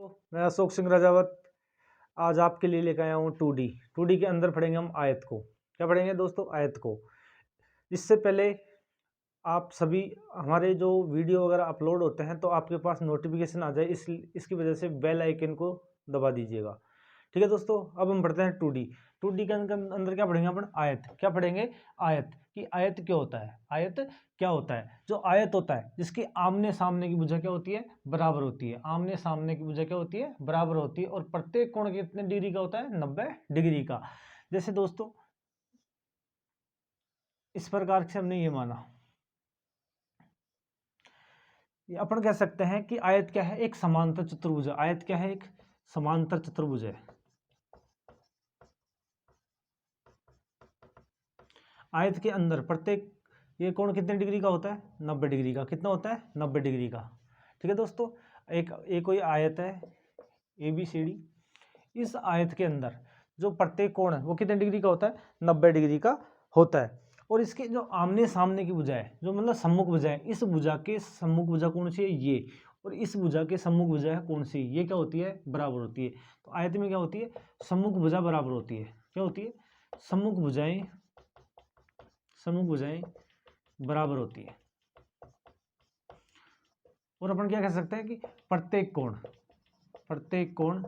मैं अशोक सिंह राजावत आज आपके लिए लेकर आया हूँ 2D। 2D के अंदर पढ़ेंगे हम आयत को। क्या पढ़ेंगे दोस्तों? आयत को। इससे पहले आप सभी हमारे जो वीडियो वगैरह अपलोड होते हैं तो आपके पास नोटिफिकेशन आ जाए, इसकी वजह से बेल आइकन को दबा दीजिएगा। ठीक है दोस्तों, अब हम पढ़ते हैं 2D। 2D के अंदर क्या पढ़ेंगे अपन? आयत। क्या पढ़ेंगे? आयत। कि आयत क्या होता है? आयत क्या होता है? जो आयत होता है जिसकी आमने सामने की भुजा क्या होती है? बराबर होती है। आमने सामने की भुजा क्या होती है? बराबर होती है। और प्रत्येक कोण कितने डिग्री का होता है? 90 डिग्री का। जैसे दोस्तों इस प्रकार से हमने ये माना, अपन कह सकते हैं कि आयत क्या है? एक समांतर चतुर्भुज है। आयत क्या है? एक समांतर चतुर्भुज है। आयत के अंदर प्रत्येक ये कोण कितने डिग्री का होता है? 90 डिग्री का। कितना होता है? 90 डिग्री का। ठीक है दोस्तों, एक कोई आयत है ABCD। इस आयत के अंदर जो प्रत्येक कोण है वो कितने डिग्री का होता है? 90 डिग्री का होता है। और इसके जो आमने सामने की भुजा है, जो मतलब सम्मुख भुजा है, इस भुजा के सम्मुख भुजा कौन सी है? ये। और इस भुजा के सम्मुख भुजा है कौन सी? ये क्या होती है? बराबर होती है। तो आयत में क्या होती है? सम्मुख भुजा बराबर होती है। क्या होती है? सम्मुख भुजाएं बराबर होती है। और अपन क्या कह सकते हैं कि प्रत्येक कोण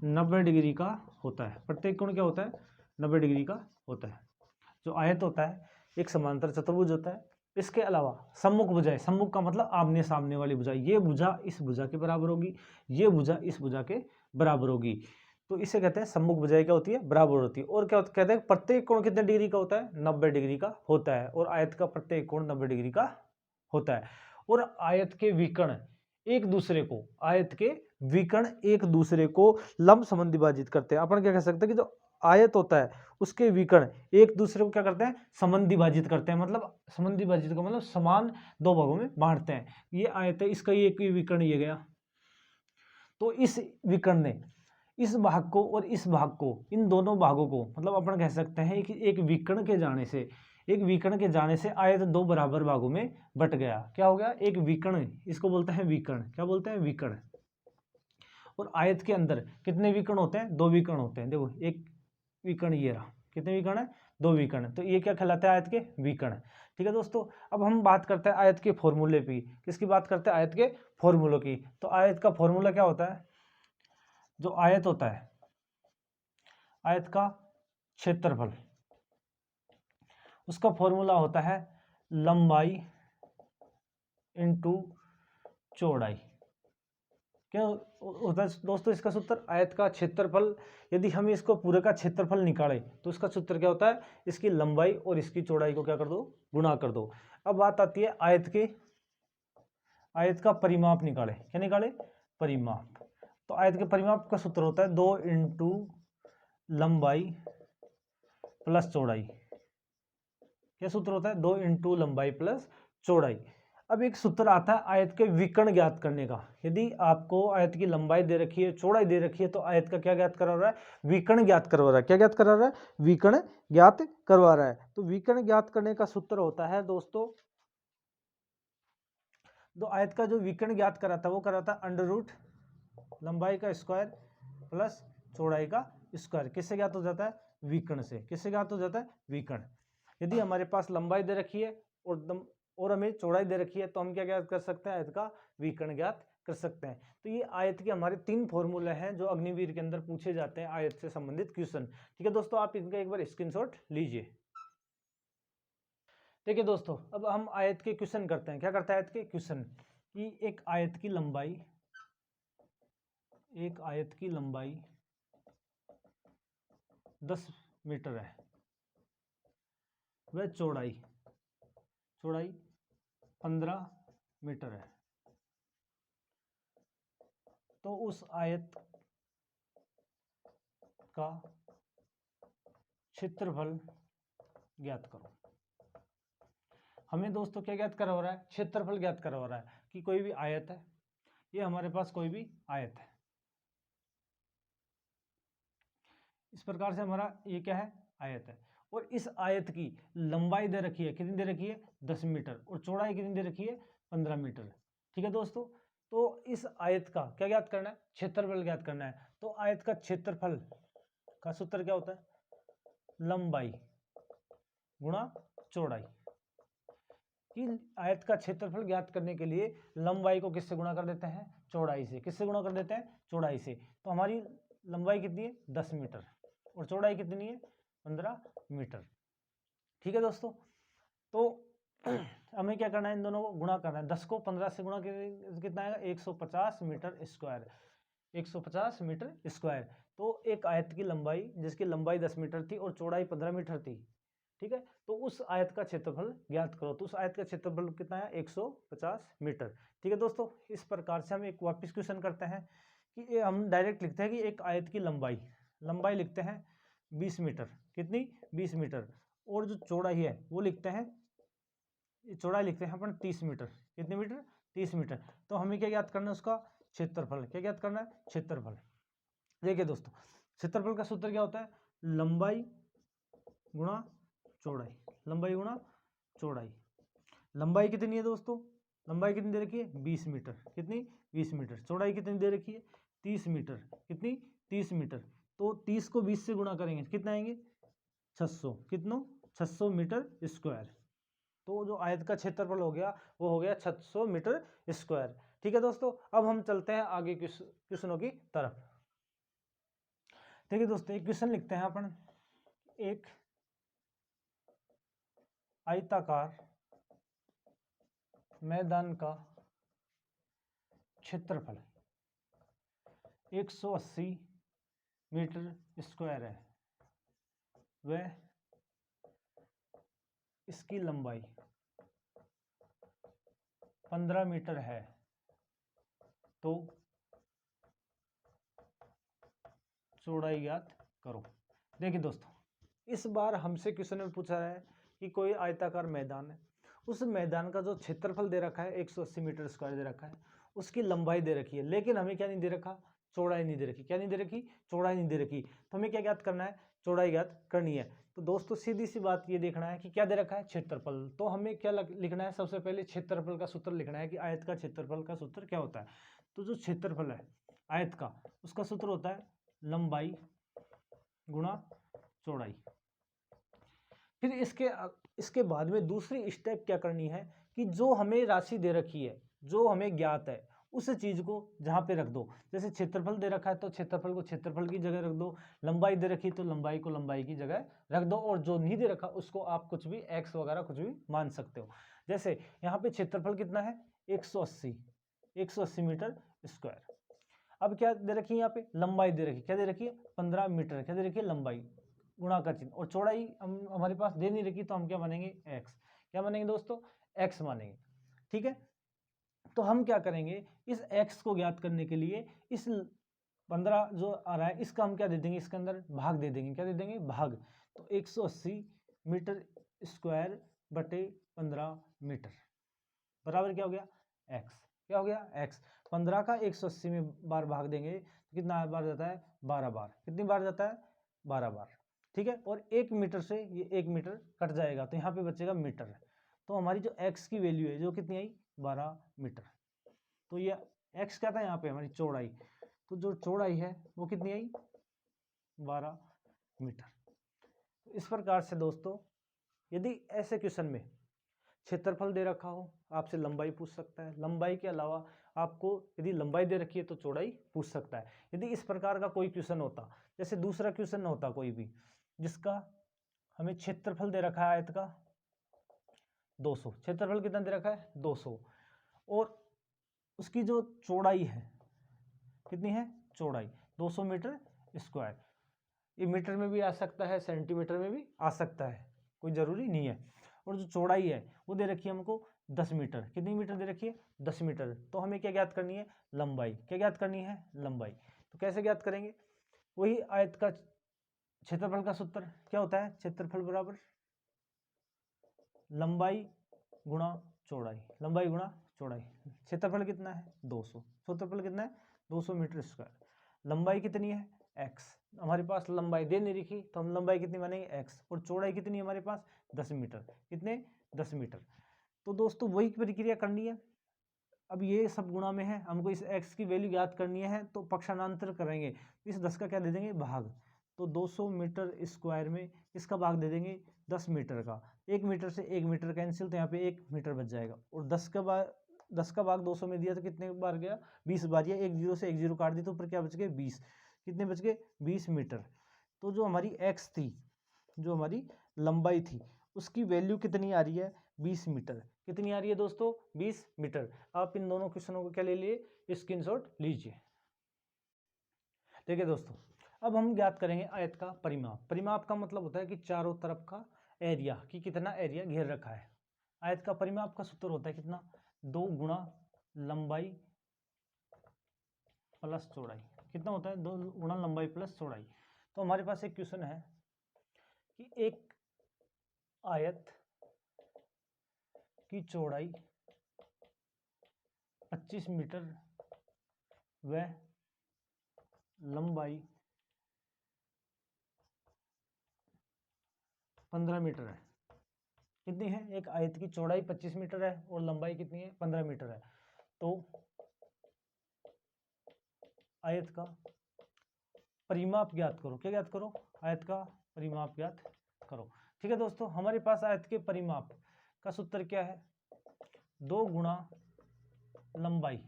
90 डिग्री का होता है। प्रत्येक कोण क्या होता है? 90 डिग्री का होता है। जो आयत होता है एक समांतर चतुर्भुज होता है। इसके अलावा सम्मुख भुजाएं, सम्मुख का मतलब आमने सामने वाली भुजा, ये भुजा इस भुजा के बराबर होगी, ये भुजा इस भुजा के बराबर होगी, तो इसे कहते हैं सम्मुख भुजाएं क्या होती है? बराबर होती है। और क्या कहते हैं? प्रत्येक कोण कितने डिग्री का होता है? 90 डिग्री का होता है। और आयत का प्रत्येक कोण 90 डिग्री का होता है। और आयत के विकर्ण एक दूसरे को लंब संबंधी विभाजित करते हैं। अपन क्या कह सकते हैं कि जो आयत होता है उसके विकर्ण एक दूसरे को क्या करते हैं? संबंधी विभाजित करते हैं। मतलब संबंधी विभाजित का मतलब समान दो भागों में बांटते हैं। ये आयत है, इसका ये विकर्ण ये गया, तो इस विकर्ण ने इस भाग को और इस भाग को, इन दोनों भागों को, मतलब अपन कह सकते हैं कि एक विकर्ण के जाने से आयत दो बराबर भागों में बट गया। क्या हो गया? एक विकर्ण, इसको बोलते हैं विकर्ण। क्या बोलते हैं? विकर्ण। और आयत के अंदर कितने विकर्ण होते हैं? 2 विकर्ण होते हैं। देखो एक विकर्ण ये रहा, कितने विकर्ण है? 2 विकर्ण। तो ये क्या कहलाते हैं? आयत के विकर्ण। ठीक है दोस्तों, अब हम बात करते हैं आयत के फॉर्मूले की। किसकी बात करते हैं? आयत के फॉर्मूलों की। तो आयत का फॉर्मूला क्या होता है? जो आयत होता है, आयत का क्षेत्रफल, उसका फॉर्मूला होता है लंबाई इंटू चौड़ाई। क्या होता है दोस्तों इसका सूत्र? आयत का क्षेत्रफल, यदि हम इसको पूरे का क्षेत्रफल निकालें तो इसका सूत्र क्या होता है? इसकी लंबाई और इसकी चौड़ाई को क्या कर दो? गुणा कर दो। अब बात आती है आयत का परिमाप निकाले। क्या निकाले? परिमाप। तो आयत के परिमाप का सूत्र होता है 2 इंटू लंबाई प्लस चौड़ाई। क्या सूत्र होता है? 2 इंटू लंबाई प्लस चौड़ाई। अब एक सूत्र आता है आयत के विकर्ण ज्ञात करने का। यदि आपको आयत की लंबाई दे रखी है, चौड़ाई दे रखी है, तो आयत का क्या ज्ञात करवा रहा है? विकर्ण ज्ञात करवा रहा है। क्या ज्ञात करवा रहा है? विकर्ण ज्ञात करवा रहा है। तो विकर्ण ज्ञात करने का सूत्र होता है दोस्तों, तो आयत का जो विकर्ण ज्ञात कराता है वो कराता है अंडर रूट लंबाई का स्क्वायर प्लस चौड़ाई का स्क्वायर। किससे ज्ञात हो जाता है? विकर्ण से। किससे ज्ञात हो जाता है? विकर्ण। यदि हमारे पास लंबाई दे रखी है और हमें चौड़ाई दे रखी है तो हम क्या ज्ञात कर सकते हैं? आयत का विकर्ण ज्ञात कर सकते हैं। तो ये आयत के हमारे 3 फॉर्मूले हैं जो अग्निवीर के अंदर पूछे जाते हैं आयत से संबंधित क्वेश्चन। ठीक है दोस्तों, आप इनका एक बार स्क्रीनशॉट लीजिए। देखिए दोस्तों, अब हम आयत के क्वेश्चन करते हैं। क्या करते हैं? आयत के क्वेश्चन कि एक आयत की लंबाई 10 मीटर है, वह चौड़ाई 15 मीटर है। तो उस आयत का क्षेत्रफल ज्ञात करो। हमें दोस्तों क्या ज्ञात करवा रहा है? क्षेत्रफल ज्ञात करवा रहा है कि कोई भी आयत है, ये हमारे पास कोई भी आयत है, इस प्रकार से हमारा ये क्या है? आयत है। और इस आयत की लंबाई दे रखी है, कितनी दे रखी है? 10 मीटर। और चौड़ाई कितनी दे रखी है? 15 मीटर। ठीक है दोस्तों, तो इस आयत का क्या ज्ञात करना है, क्षेत्रफल ज्ञात करना है। तो आयत का क्षेत्रफल का सूत्र क्या होता है, लंबाई गुणा चौड़ाई। कि आयत का क्षेत्रफल ज्ञात करने के लिए लंबाई को किससे गुणा कर देते हैं, चौड़ाई से। किससे गुणा कर देते हैं, चौड़ाई से। तो हमारी लंबाई कितनी है, 10 मीटर, और चौड़ाई कितनी है, 15 मीटर। ठीक है दोस्तों, तो हमें क्या करना है, इन दोनों को गुणा करना है। 10 को 15 से गुणा कितना आएगा, 150 मीटर स्क्वायर, 150 मीटर स्क्वायर। तो एक आयत की लंबाई, जिसकी लंबाई 10 मीटर थी और चौड़ाई 15 मीटर थी, ठीक है, तो उस आयत का क्षेत्रफल ज्ञात करो। तो उस आयत का क्षेत्रफल कितना है, 150 मीटर। ठीक है दोस्तों, इस प्रकार से हम एक वापस क्वेश्चन करते हैं कि हम डायरेक्ट लिखते हैं कि एक आयत की लंबाई लिखते हैं 20 मीटर, कितनी, 20 मीटर, और जो चौड़ाई है वो लिखते हैं, चौड़ाई लिखते हैं अपन 30 मीटर। कितने मीटर, 30 मीटर। तो हमें क्या ज्ञात करना है, उसका क्षेत्रफल। क्या ज्ञात करना है, क्षेत्रफल। देखिए दोस्तों, क्षेत्रफल का सूत्र क्या होता है, लंबाई गुणा चौड़ाई, लंबाई गुणा चौड़ाई। लंबाई कितनी है दोस्तों, लंबाई कितनी दे रखी है, 20 मीटर, कितनी, 20 मीटर। चौड़ाई कितनी दे रखी है, 30 मीटर, कितनी, 30 मीटर। तो 30 को 20 से गुणा करेंगे, कितना आएंगे, 600, कितनों, 600 मीटर स्क्वायर। तो जो आयत का क्षेत्रफल हो गया वो हो गया 600 मीटर स्क्वायर। ठीक है दोस्तों, अब हम चलते हैं आगे क्वेश्चनों की तरफ। देखिए दोस्तों, एक क्वेश्चन लिखते हैं अपन, एक आयताकार मैदान का क्षेत्रफल 180 मीटर स्क्वायर है, वह इसकी लंबाई 15 मीटर है, तो चौड़ाई ज्ञात करो। देखिए दोस्तों, इस बार हमसे क्वेश्चन में पूछा है कि कोई आयताकार मैदान है, उस मैदान का जो क्षेत्रफल दे रखा है 180 मीटर स्क्वायर दे रखा है, उसकी लंबाई दे रखी है, लेकिन हमें क्या नहीं दे रखा, चौड़ाई नहीं दे रखी। क्या नहीं दे रखी, चौड़ाई नहीं दे रखी। तो हमें क्या ज्ञात करना है, चौड़ाई ज्ञात करनी है। तो दोस्तों सीधी सी बात ये देखना है कि क्या दे रखा है, क्षेत्रफल। तो हमें क्या लिखना है, सबसे पहले क्षेत्रफल का सूत्र लिखना है कि आयत का क्षेत्रफल का सूत्र क्या होता है। तो जो क्षेत्रफल है आयत का, उसका सूत्र होता है लंबाई गुणा चौड़ाई। फिर इसके बाद में दूसरी स्टेप क्या करनी है कि जो हमें राशि दे रखी है, जो हमें ज्ञात है, उस चीज को जहां पे रख दो। जैसे क्षेत्रफल दे रखा है तो क्षेत्रफल को क्षेत्रफल की जगह रख दो, लंबाई दे रखी तो लंबाई को लंबाई की जगह रख दो, और जो नहीं दे रखा उसको आप कुछ भी एक्स वगैरह कुछ भी मान सकते हो। जैसे यहाँ पे क्षेत्रफल कितना है, 180 मीटर स्क्वायर। अब क्या दे रखी है, यहाँ पे लंबाई दे रखी, क्या दे रखी है, 15 मीटर, क्या दे रखी है, लंबाई, गुणा का चिन्ह, और चौड़ाई हम हमारे पास दे नहीं रखी, तो हम क्या मानेंगे, एक्स। क्या मानेंगे दोस्तों, एक्स मानेंगे। ठीक है, तो हम क्या करेंगे, इस एक्स को ज्ञात करने के लिए इस 15 जो आ रहा है इसका हम क्या दे देंगे, इसके अंदर भाग दे देंगे। क्या दे देंगे, भाग। तो 180 मीटर स्क्वायर बटे 15 मीटर बराबर क्या हो गया, एक्स। क्या हो गया, एक्स। 15 का 180 में बार भाग देंगे तो कितना बार जाता है, 12 बार। कितनी बार जाता है, 12 बार। ठीक है, और 1 मीटर से ये 1 मीटर कट जाएगा, तो यहाँ पे बचेगा मीटर। तो हमारी जो एक्स की वैल्यू है जो कितनी आई, 12 मीटर। तो ये एक्स क्या था यहाँ पे, हमारी चौड़ाई। तो जो चौड़ाई है वो कितनी आई, 12 मीटर। इस प्रकार से दोस्तों, यदि ऐसे क्वेश्चन में क्षेत्रफल दे रखा हो, आपसे लंबाई पूछ सकता है। लंबाई के अलावा आपको यदि लंबाई दे रखी है तो चौड़ाई पूछ सकता है। यदि इस प्रकार का कोई क्वेश्चन होता, जैसे दूसरा क्वेश्चन होता कोई भी, जिसका हमें क्षेत्रफल दे रखा है आयत का 200, क्षेत्रफल कितना दे रखा है, 200, और उसकी जो चौड़ाई है कितनी है, चौड़ाई 200 मीटर स्क्वायर। ये मीटर में भी आ सकता है, सेंटीमीटर में भी आ सकता है, कोई जरूरी नहीं है। और जो चौड़ाई है वो दे रखी है हमको 10 मीटर। कितनी मीटर दे रखी है, 10 मीटर। तो हमें क्या ज्ञात करनी है, लंबाई। क्या ज्ञात करनी है, लंबाई। तो कैसे ज्ञात करेंगे, वही आयत का क्षेत्रफल का सूत्र क्या होता है, क्षेत्रफल बराबर लंबाई गुणा चौड़ाई, लंबाई गुणा चौड़ाई। क्षेत्रफल कितना है, 200, क्षेत्रफल कितना है, 200 मीटर स्क्वायर। लंबाई कितनी है, एक्स। हमारे पास लंबाई दे नहीं रखी तो हम लंबाई कितनी मानेंगे, एक्स। और चौड़ाई कितनी है हमारे पास, 10 मीटर। कितने, 10 मीटर। तो दोस्तों वही प्रक्रिया करनी है, अब ये सब गुणा में है, हमको इस x की वैल्यू याद करनी है, तो पक्षांतर करेंगे, इस 10 का क्या दे देंगे भाग, तो 200 मीटर स्क्वायर में इसका भाग दे देंगे 10 मीटर का, 1 मीटर से 1 मीटर कैंसिल, तो यहाँ पे 1 मीटर बच जाएगा, और 10 का भाग 200 में दिया तो कितने बार गया, 20 बार, या 1 जीरो से 1 जीरो काट दी तो ऊपर क्या बच गए 20, कितने बच गए 20 मीटर। तो जो हमारी x थी, जो हमारी लंबाई थी, उसकी वैल्यू कितनी आ रही है 20 मीटर, कितनी आ रही है दोस्तों 20 मीटर। आप इन दोनों क्वेश्चनों को क्या ले लिए, स्क्रीनशॉट लीजिए। ठीक है दोस्तों, अब हम ज्ञात करेंगे आयत का परिमाप। परिमाप का मतलब होता है कि चारों तरफ का एरिया, कि कितना एरिया घेर रखा है। आयत का परिमाप का सूत्र होता है कितना, 2 गुणा लंबाई प्लस चौड़ाई। कितना होता है, 2 गुणा लंबाई प्लस चौड़ाई। तो हमारे पास एक क्वेश्चन है कि एक आयत की चौड़ाई 25 मीटर व लंबाई 15 मीटर है। कितनी है, एक आयत की चौड़ाई 25 मीटर है और लंबाई कितनी है 15 मीटर है। तो आयत का परिमाप ज्ञात करो। क्या ज्ञात करो, आयत का परिमाप ज्ञात करो। ठीक है दोस्तों, हमारे पास आयत के परिमाप का सूत्र क्या है, 2 गुणा लंबाई,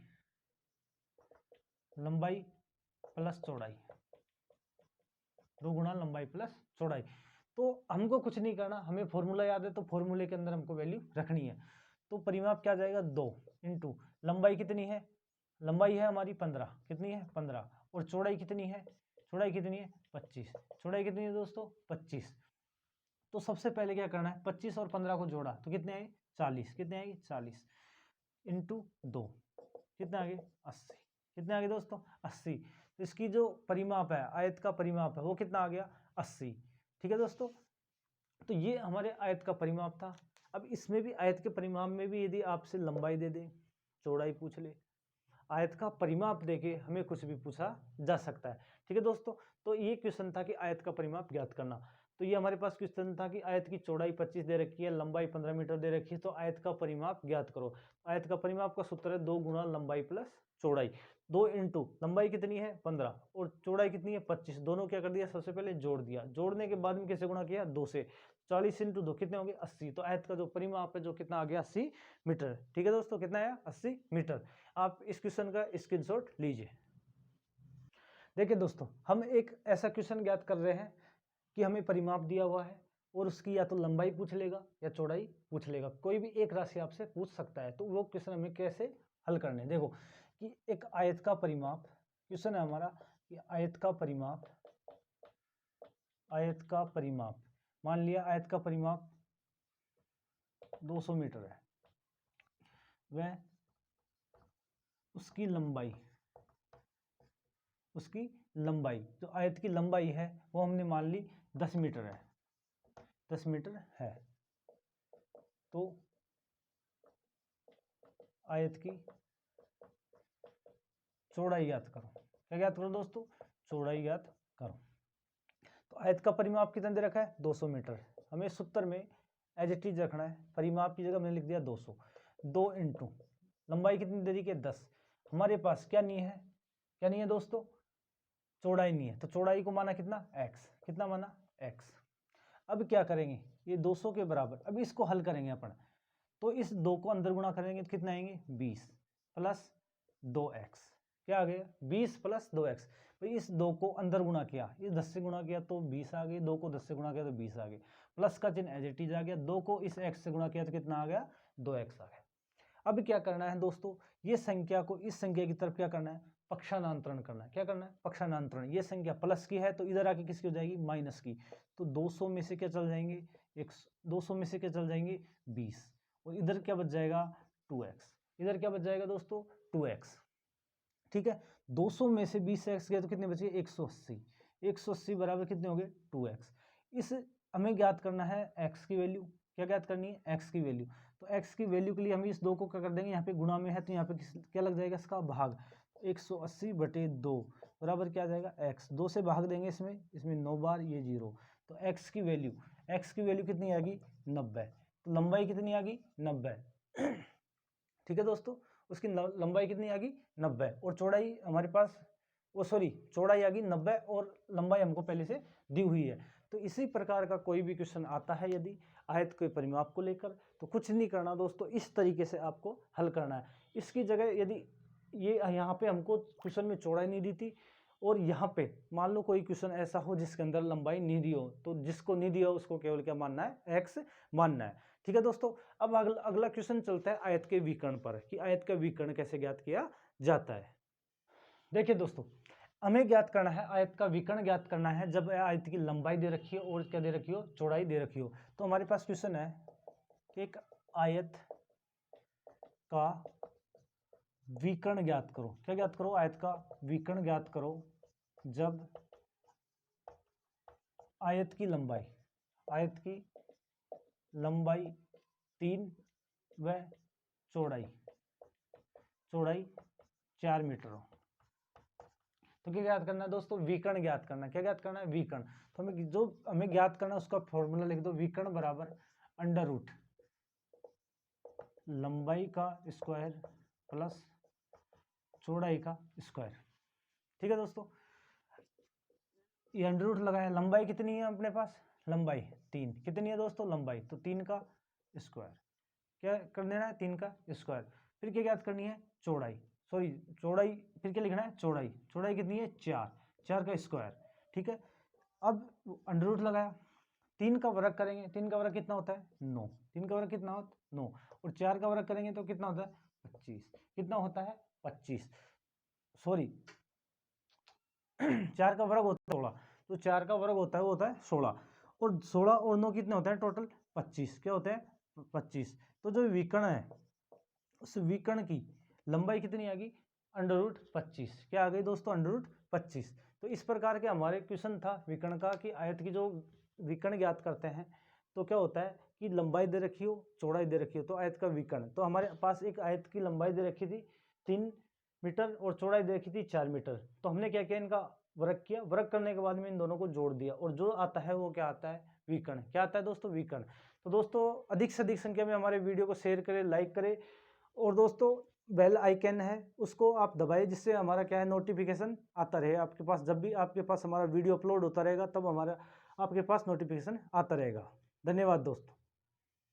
लंबाई प्लस चौड़ाई, 2 गुणा लंबाई प्लस चौड़ाई। तो हमको कुछ नहीं करना, हमें फॉर्मूला याद है, तो फॉर्मूले के अंदर हमको वैल्यू रखनी है। तो परिमाप क्या जाएगा, 2 इंटू लंबाई कितनी है, लंबाई है हमारी 15, कितनी है 15, और चौड़ाई कितनी है, चौड़ाई कितनी है 25, चौड़ाई कितनी है दोस्तों 25। तो सबसे पहले क्या करना है, 25 और 15 को जोड़ा तो कितने आए 40, कितने आएगी 40 इंटू 2, कितने आगे 80, कितने आगे दोस्तों 80। तो इसकी जो परिमाप है, आयत का परिमाप है, वो कितना आ गया 80। ठीक है दोस्तों, तो ये हमारे आयत का परिमाप था। अब इसमें भी आयत के परिमाप में भी यदि आपसे लंबाई दे दे, चौड़ाई पूछ ले, आयत का परिमाप देके हमें कुछ भी पूछा जा सकता है। ठीक है दोस्तों, तो ये क्वेश्चन था कि आयत का परिमाप ज्ञात करना। तो ये हमारे पास क्वेश्चन था कि आयत की चौड़ाई 25 दे रखी है, लंबाई 15 मीटर दे रखी है, तो आयत का परिमाप ज्ञात करो। आयत का परिमाप का सूत्र है 2 गुणा लंबाई प्लस चौड़ाई। 2 इंटू लंबाई कितनी है 15 और चौड़ाई कितनी है 25, दोनों क्या कर दिया, सबसे पहले जोड़ दिया, जोड़ने के बाद में कैसे गुणा किया 2 से, 40 इंटू 2 कितने होंगे 80। तो आयत का जो परिमाप है जो कितना आ गया 80 मीटर। ठीक है दोस्तों, कितना आया 80 मीटर। आप इस क्वेश्चन का स्क्रीनशॉट लीजिए। देखिए दोस्तों, हम एक ऐसा क्वेश्चन ज्ञात कर रहे हैं कि हमें परिमाप दिया हुआ है और उसकी या तो लंबाई पूछ लेगा या चौड़ाई पूछ लेगा, कोई भी एक राशि आपसे पूछ सकता है। तो वो क्वेश्चन हमें कैसे हल करने, देखो कि एक आयत का परिमाप, क्वेश्चन है हमारा कि आयत का परिमाप, आयत का परिमाप, मान लिया आयत का परिमाप 200 मीटर है, वह उसकी लंबाई, उसकी लंबाई जो आयत की लंबाई है वो हमने मान ली 10 मीटर है, 10 मीटर है। तो आयत की चौड़ाई ज्ञात करो। क्या ज्ञात करो दोस्तों, चौड़ाई ज्ञात करो। तो आयत का परिमाप कितना दे रखा है 200 मीटर, हमें सूत्र में एज इट इज रखना है, परिमाप की जगह मैंने लिख दिया 200, 2 इंटू लंबाई कितनी दे दी है 10, हमारे पास क्या नहीं है, क्या नहीं है दोस्तों, चौड़ाई नहीं है, तो चौड़ाई को माना कितना x, कितना माना x। अब क्या करेंगे, ये 200 के बराबर, अब इसको हल करेंगे अपन, तो इस 2 को अंदर गुणा करेंगे तो कितना आएंगे 20 प्लस 2x, क्या आ गया 20 प्लस 2x। भाई इस 2 को अंदर गुणा किया, इस 10 से गुणा किया तो 20 आ गए, 2 को 10 से गुणा किया तो 20 आ गए, प्लस का चिन्ह एज इट इज आ गया, 2 को इस x से गुणा किया तो कितना आ गया 2x आ गया। अब क्या करना है दोस्तों, ये संख्या को इस संख्या की तरफ क्या करना है, पक्षांतरण करना है। क्या करना है, पक्षांतरण। ये संख्या प्लस की है तो इधर आके किसकी हो जाएगी माइनस की, तो 200 में से क्या चल जाएंगे 200 में से क्या चल जाएंगे 20, और इधर क्या बच जाएगा 2x, इधर क्या बच जाएगा दोस्तों 2x। ठीक है, 200 में से 20x गए तो कितने बचे 180, 180 बराबर कितने हो गए 2x। इस हमें ज्ञात करना है x की वैल्यू, क्या ज्ञात करनी है x की वैल्यू। तो x की वैल्यू के लिए हम इस 2 को क्या कर देंगे, यहाँ पे गुणा में है तो यहाँ पे क्या लग जाएगा इसका भाग, 180/2 बराबर क्या आ जाएगा x, 2 से भाग देंगे इसमें 9 बार, ये 0, तो x की वैल्यू कितनी आ गई 90। तो लंबाई कितनी आ गई 90। ठीक है दोस्तों, उसकी लंबाई कितनी आ गई 90 और चौड़ाई हमारे पास चौड़ाई आ गई 90 और लंबाई हमको पहले से दी हुई है। तो इसी प्रकार का कोई भी क्वेश्चन आता है यदि आयत के परिमाप को लेकर, तो कुछ नहीं करना दोस्तों, इस तरीके से आपको हल करना है। इसकी जगह यदि ये यहाँ पे हमको क्वेश्चन में चौड़ाई नहीं दी थी और यहाँ पे मान लो कोई क्वेश्चन ऐसा हो जिसके अंदर लंबाई नहीं दी हो, तो जिसको नहीं दिया उसको केवल क्या मानना है, एक्स मानना है। ठीक है दोस्तों, अब अगला क्वेश्चन चलता है आयत के विकर्ण पर, कि आयत का विकर्ण कैसे ज्ञात किया जाता है। देखिए दोस्तों, हमें ज्ञात करना है, आयत का विकर्ण ज्ञात करना है जब आयत की लंबाई दे रखी हो और क्या दे रखी हो, चौड़ाई दे रखी हो। तो हमारे पास क्वेश्चन है कि एक आयत का विकर्ण ज्ञात करो। क्या ज्ञात करो, आयत का विकर्ण ज्ञात करो जब आयत की लंबाई 3 व चौड़ाई 4 मीटर हो। तो क्या ज्ञात करना है दोस्तों, विकर्ण ज्ञात करना है। क्या ज्ञात करना है, विकर्ण। तो हमें ज्ञात करना है उसका फॉर्मूला लिख दो, विकर्ण बराबर अंडर रूट लंबाई का स्क्वायर प्लस चौड़ाई का स्क्वायर। ठीक है दोस्तों, ये अंडर रूट लगाया, लंबाई कितनी है अपने पास, लंबाई 3, कितनी है दोस्तों, लंबाई, तो 3 का स्क्वायर, क्या कर देना है, 3 का स्क्वायर। फिर क्या ज्ञात करनी है, चौड़ाई, चौड़ाई, फिर क्या लिखना है, चौड़ाई कितनी है, 4 का स्क्वायर। ठीक है, अब अंडर रूट लगाया, 3 का वर्ग करेंगे, 3 का वर्ग कितना होता है, 9, 3 का वर्ग कितना होता है, 9, और 4 का वर्ग करेंगे तो कितना होता है, 25, कितना होता है, 25, 4 का वर्ग होता है 16, तो 4 का वर्ग होता है वो होता है 16, और 16 और 9 कितने होते हैं, टोटल 25, क्या होते हैं, 25। तो जो विकर्ण है उस विकर्ण की लंबाई कितनी आ गई, अंडर रूट 25, क्या आ गई दोस्तों, अंडर रूट 25। तो इस प्रकार के हमारे क्वेश्चन था विकर्ण का, कि आयत की जो विकर्ण ज्ञात करते हैं तो क्या होता है कि लंबाई दे रखी हो, चौड़ाई दे रखी हो, तो आयत का विकर्ण। तो हमारे पास एक आयत की लंबाई दे रखी थी 3 मीटर और चौड़ाई दे रखी थी 4 मीटर। तो हमने क्या किया, इनका वर्ग किया, वर्ग करने के बाद में इन दोनों को जोड़ दिया, और जो आता है वो क्या आता है, विकर्ण। क्या आता है दोस्तों, विकर्ण। तो दोस्तों अधिक से अधिक संख्या में हमारे वीडियो को शेयर करें, लाइक करें, और दोस्तों बेल आइकन है उसको आप दबाएं, जिससे हमारा क्या है, नोटिफिकेशन आता रहे आपके पास। जब भी आपके पास हमारा वीडियो अपलोड होता रहेगा तब हमारा आपके पास नोटिफिकेशन आता रहेगा। धन्यवाद दोस्तों।